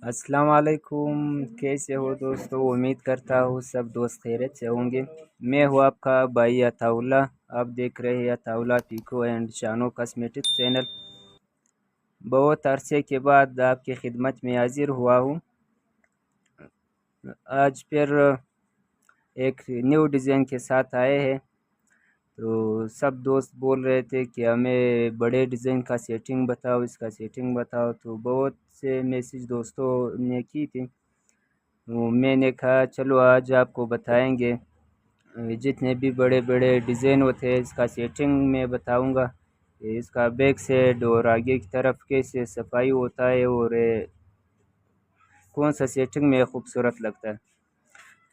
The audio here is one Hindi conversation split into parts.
अस्सलाम वालेकुम। कैसे हो दोस्तों? उम्मीद करता हूँ सब दोस्त खैरियत से होंगे। मैं हूँ आपका भाई अताउल्ला। आप देख रहे हैं Ataullah Peeko and Shano cosmetics channel. बहुत अरसे के बाद आपकी खिदमत में हाजिर हुआ हूँ। आज फिर एक न्यू डिज़ाइन के साथ आए हैं। तो सब दोस्त बोल रहे थे कि हमें बड़े डिज़ाइन का सेटिंग बताओ, इसका सेटिंग बताओ। तो बहुत से मैसेज दोस्तों ने की थी। तो मैंने कहा चलो आज आपको बताएंगे। जितने भी बड़े बड़े डिज़ाइन होते हैं इसका सेटिंग मैं बताऊंगा। इसका बैक साइड और आगे की तरफ कैसे सफाई होता है और कौन सा सेटिंग में खूबसूरत लगता है।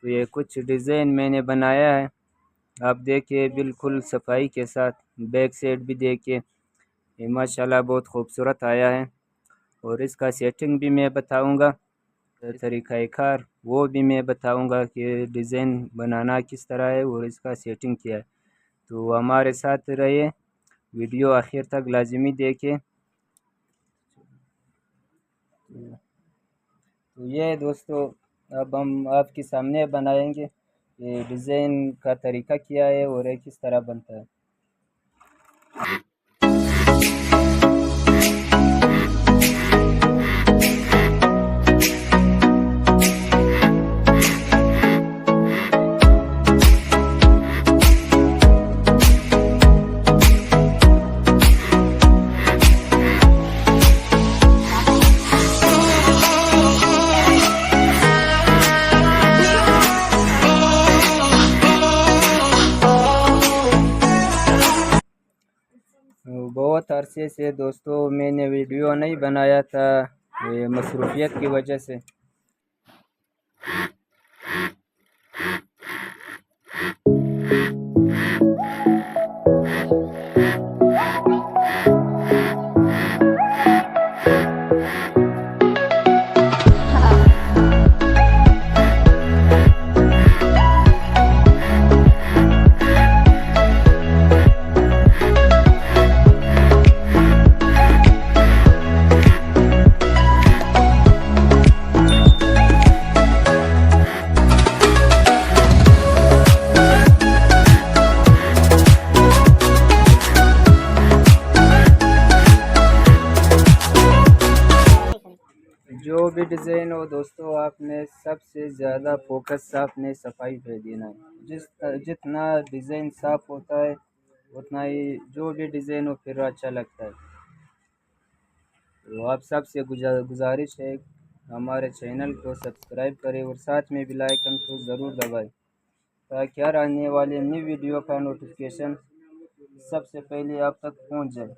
तो ये कुछ डिज़ाइन मैंने बनाया है, आप देखिए बिल्कुल सफाई के साथ। बैक साइड भी देखिए, ये माशाल्लाह बहुत खूबसूरत आया है। और इसका सेटिंग भी मैं बताऊंगा, तरीक़ाकार वो भी मैं बताऊंगा कि डिज़ाइन बनाना किस तरह है और इसका सेटिंग क्या है। तो हमारे साथ रहिए, वीडियो आखिर तक लाजमी देखें। तो ये दोस्तों अब हम आपके सामने बनाएंगे ये डिज़ाइन का तरीका क्या है और ये किस तरह बनता है। बहुत अरसे से दोस्तों मैंने वीडियो नहीं बनाया था, ये मसरूफियत की वजह से। जो भी डिज़ाइन हो दोस्तों, आपने सबसे ज़्यादा फोकस आपने सफाई पे देना है। जितना डिज़ाइन साफ होता है उतना ही जो भी डिज़ाइन हो फिर अच्छा लगता है। तो आप सबसे गुजारिश है हमारे चैनल को सब्सक्राइब करें और साथ में बेल आइकन को ज़रूर दबाएं ताकि हर आने वाले न्यू वीडियो का नोटिफिकेशन सबसे पहले आप तक पहुंच जाए।